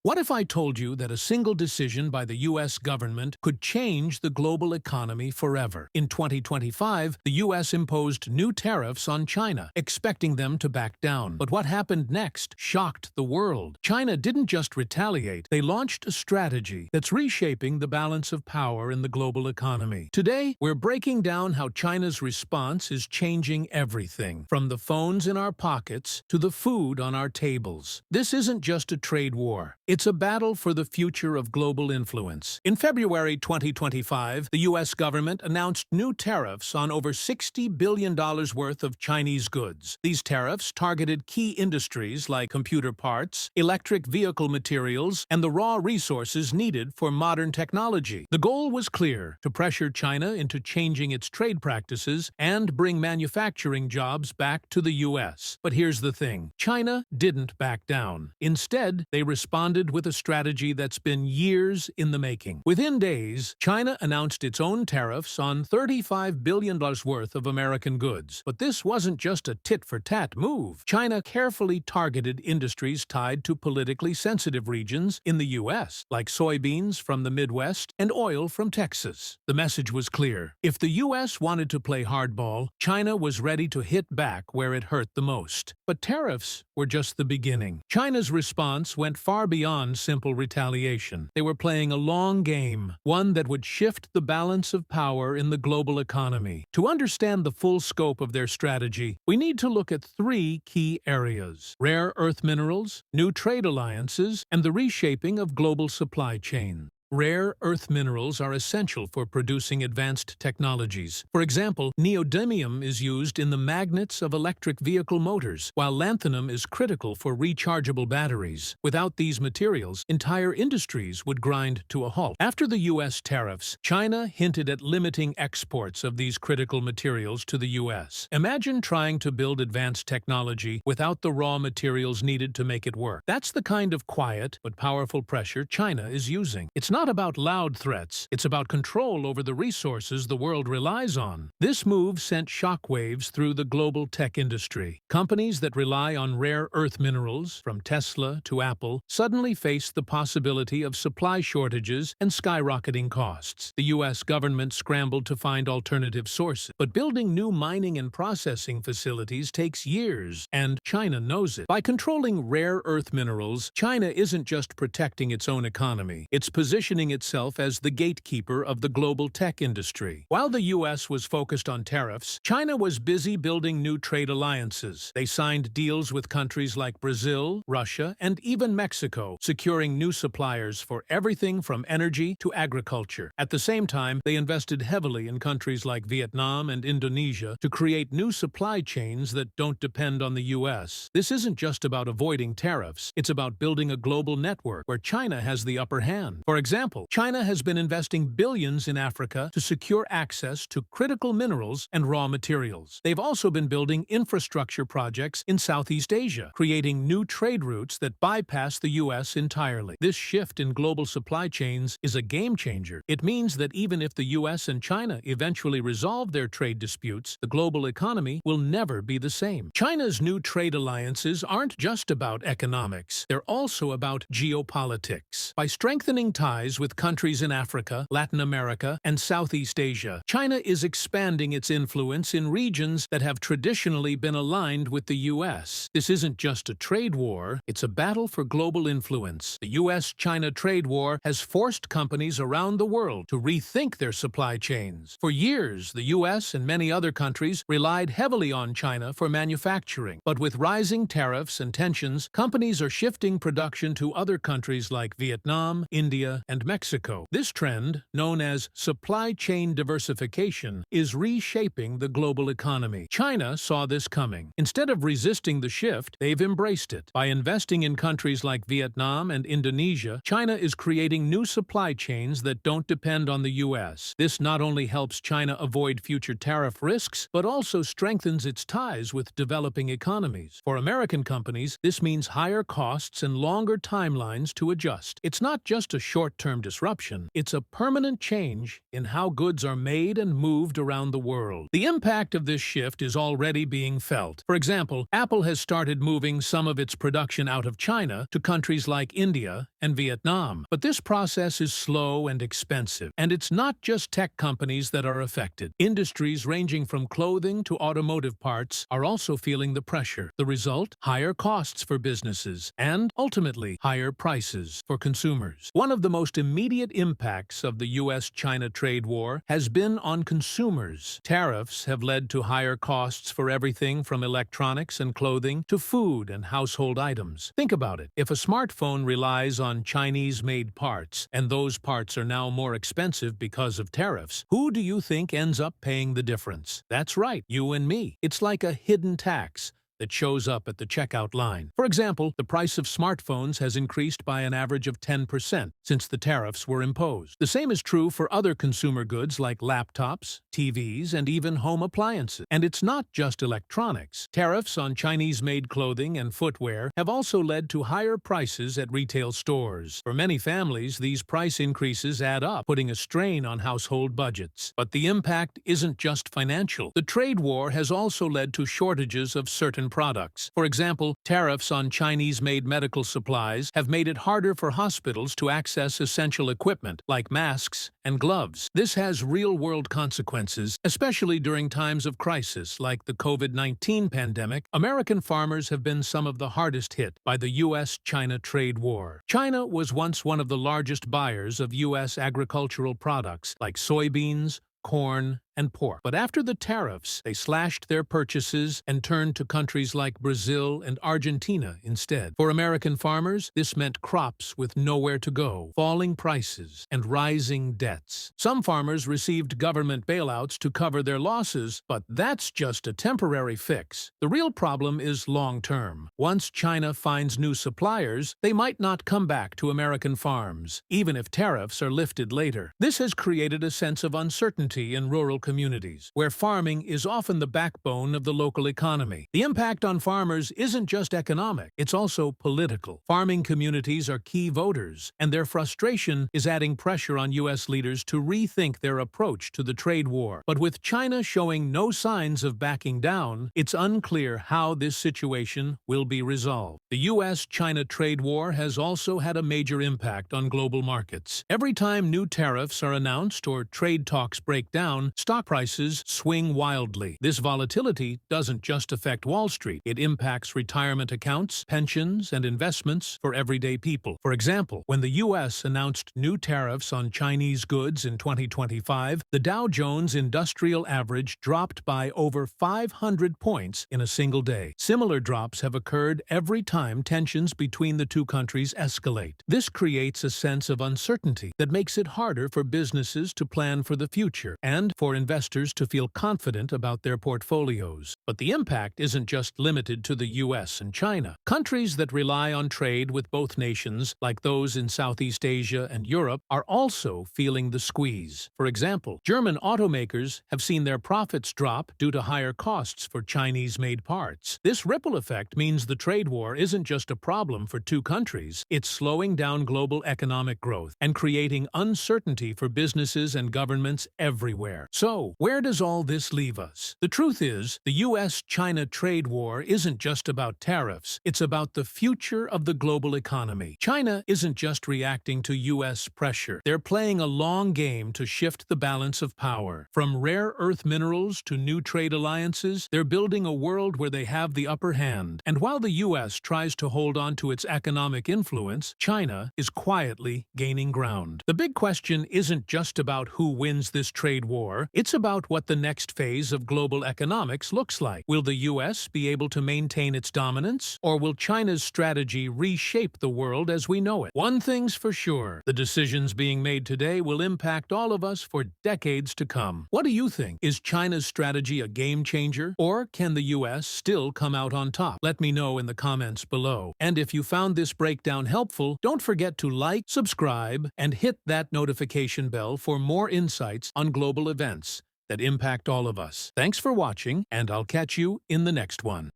What if I told you that a single decision by the US government could change the global economy forever? In 2025, the US imposed new tariffs on China, expecting them to back down. But what happened next shocked the world. China didn't just retaliate, they launched a strategy that's reshaping the balance of power in the global economy. Today, we're breaking down how China's response is changing everything, from the phones in our pockets to the food on our tables. This isn't just a trade war. It's a battle for the future of global influence. In February 2025, the U.S. government announced new tariffs on over $60 billion worth of Chinese goods. These tariffs targeted key industries like computer parts, electric vehicle materials, and the raw resources needed for modern technology. The goal was clear: to pressure China into changing its trade practices and bring manufacturing jobs back to the U.S. But here's the thing: China didn't back down. Instead, they responded with a strategy that's been years in the making. Within days, China announced its own tariffs on $35 billion worth of American goods. But this wasn't just a tit-for-tat move. China carefully targeted industries tied to politically sensitive regions in the U.S., like soybeans from the Midwest and oil from Texas. The message was clear: if the U.S. wanted to play hardball, China was ready to hit back where it hurt the most. But tariffs were just the beginning. China's response went far beyond simple retaliation. They were playing a long game, one that would shift the balance of power in the global economy. To understand the full scope of their strategy, we need to look at three key areas: rare earth minerals, new trade alliances, and the reshaping of global supply chains. Rare earth minerals are essential for producing advanced technologies. For example, neodymium is used in the magnets of electric vehicle motors, while lanthanum is critical for rechargeable batteries. Without these materials, entire industries would grind to a halt. After the U.S. tariffs, China hinted at limiting exports of these critical materials to the U.S. Imagine trying to build advanced technology without the raw materials needed to make it work. That's the kind of quiet but powerful pressure China is using. It's not about loud threats, it's about control over the resources the world relies on. This move sent shockwaves through the global tech industry. Companies that rely on rare earth minerals, from Tesla to Apple, suddenly faced the possibility of supply shortages and skyrocketing costs. The U.S. government scrambled to find alternative sources. But building new mining and processing facilities takes years, and China knows it. By controlling rare earth minerals, China isn't just protecting its own economy, it's positioning itself as the gatekeeper of the global tech industry. While the U.S. was focused on tariffs, China was busy building new trade alliances. They signed deals with countries like Brazil, Russia, and even Mexico, securing new suppliers for everything from energy to agriculture. At the same time, they invested heavily in countries like Vietnam and Indonesia to create new supply chains that don't depend on the U.S. This isn't just about avoiding tariffs, it's about building a global network where China has the upper hand. For example, China has been investing billions in Africa to secure access to critical minerals and raw materials. They've also been building infrastructure projects in Southeast Asia, creating new trade routes that bypass the U.S. entirely. This shift in global supply chains is a game changer. It means that even if the U.S. and China eventually resolve their trade disputes, the global economy will never be the same. China's new trade alliances aren't just about economics, they're also about geopolitics. By strengthening ties with countries in Africa, Latin America, and Southeast Asia, China is expanding its influence in regions that have traditionally been aligned with the U.S. This isn't just a trade war, it's a battle for global influence. The U.S.-China trade war has forced companies around the world to rethink their supply chains. For years, the U.S. and many other countries relied heavily on China for manufacturing. But with rising tariffs and tensions, companies are shifting production to other countries like Vietnam, India, and Mexico. This trend, known as supply chain diversification, is reshaping the global economy. China saw this coming. Instead of resisting the shift, they've embraced it. By investing in countries like Vietnam and Indonesia, China is creating new supply chains that don't depend on the U.S. This not only helps China avoid future tariff risks, but also strengthens its ties with developing economies. For American companies, this means higher costs and longer timelines to adjust. It's not just a short-term disruption, it's a permanent change in how goods are made and moved around the world. The impact of this shift is already being felt. For example, Apple has started moving some of its production out of China to countries like India and Vietnam. But this process is slow and expensive, and it's not just tech companies that are affected. Industries ranging from clothing to automotive parts are also feeling the pressure. The result? Higher costs for businesses and, ultimately, higher prices for consumers. One of the most immediate impacts of the U.S.-China trade war has been on consumers. Tariffs have led to higher costs for everything from electronics and clothing to food and household items. Think about it. If a smartphone relies on Chinese-made parts, and those parts are now more expensive because of tariffs, who do you think ends up paying the difference? That's right, you and me. It's like a hidden tax that shows up at the checkout line. For example, the price of smartphones has increased by an average of 10% since the tariffs were imposed. The same is true for other consumer goods like laptops, TVs, and even home appliances. And it's not just electronics. Tariffs on Chinese-made clothing and footwear have also led to higher prices at retail stores. For many families, these price increases add up, putting a strain on household budgets. But the impact isn't just financial. The trade war has also led to shortages of certain products. For example, tariffs on Chinese-made medical supplies have made it harder for hospitals to access essential equipment like masks and gloves. This has real-world consequences, especially during times of crisis like the COVID-19 pandemic. American farmers have been some of the hardest hit by the U.S.-China trade war. China was once one of the largest buyers of U.S. agricultural products like soybeans, corn, and pork. But after the tariffs, they slashed their purchases and turned to countries like Brazil and Argentina instead. For American farmers, this meant crops with nowhere to go, falling prices, and rising debts. Some farmers received government bailouts to cover their losses, but that's just a temporary fix. The real problem is long-term. Once China finds new suppliers, they might not come back to American farms, even if tariffs are lifted later. This has created a sense of uncertainty in rural communities, where farming is often the backbone of the local economy. The impact on farmers isn't just economic, it's also political. Farming communities are key voters, and their frustration is adding pressure on U.S. leaders to rethink their approach to the trade war. But with China showing no signs of backing down, it's unclear how this situation will be resolved. The U.S.-China trade war has also had a major impact on global markets. Every time new tariffs are announced or trade talks break down, stock prices swing wildly. This volatility doesn't just affect Wall Street. It impacts retirement accounts, pensions, and investments for everyday people. For example, when the U.S. announced new tariffs on Chinese goods in 2025, the Dow Jones Industrial Average dropped by over 500 points in a single day. Similar drops have occurred every time tensions between the two countries escalate. This creates a sense of uncertainty that makes it harder for businesses to plan for the future and for investors to feel confident about their portfolios. But the impact isn't just limited to the U.S. and China. Countries that rely on trade with both nations, like those in Southeast Asia and Europe, are also feeling the squeeze. For example, German automakers have seen their profits drop due to higher costs for Chinese-made parts. This ripple effect means the trade war isn't just a problem for two countries, it's slowing down global economic growth and creating uncertainty for businesses and governments everywhere. So, where does all this leave us? The truth is, the U.S.-China trade war isn't just about tariffs, it's about the future of the global economy. China isn't just reacting to U.S. pressure. They're playing a long game to shift the balance of power. From rare earth minerals to new trade alliances, they're building a world where they have the upper hand. And while the U.S. tries to hold on to its economic influence, China is quietly gaining ground. The big question isn't just about who wins this trade war, it's about what the next phase of global economics looks like. Will the U.S. be able to maintain its dominance, or will China's strategy reshape the world as we know it? One thing's for sure, the decisions being made today will impact all of us for decades to come. What do you think? Is China's strategy a game changer, or can the U.S. still come out on top? Let me know in the comments below. And if you found this breakdown helpful, don't forget to like, subscribe, and hit that notification bell for more insights on global events that impact all of us. Thanks for watching, and I'll catch you in the next one.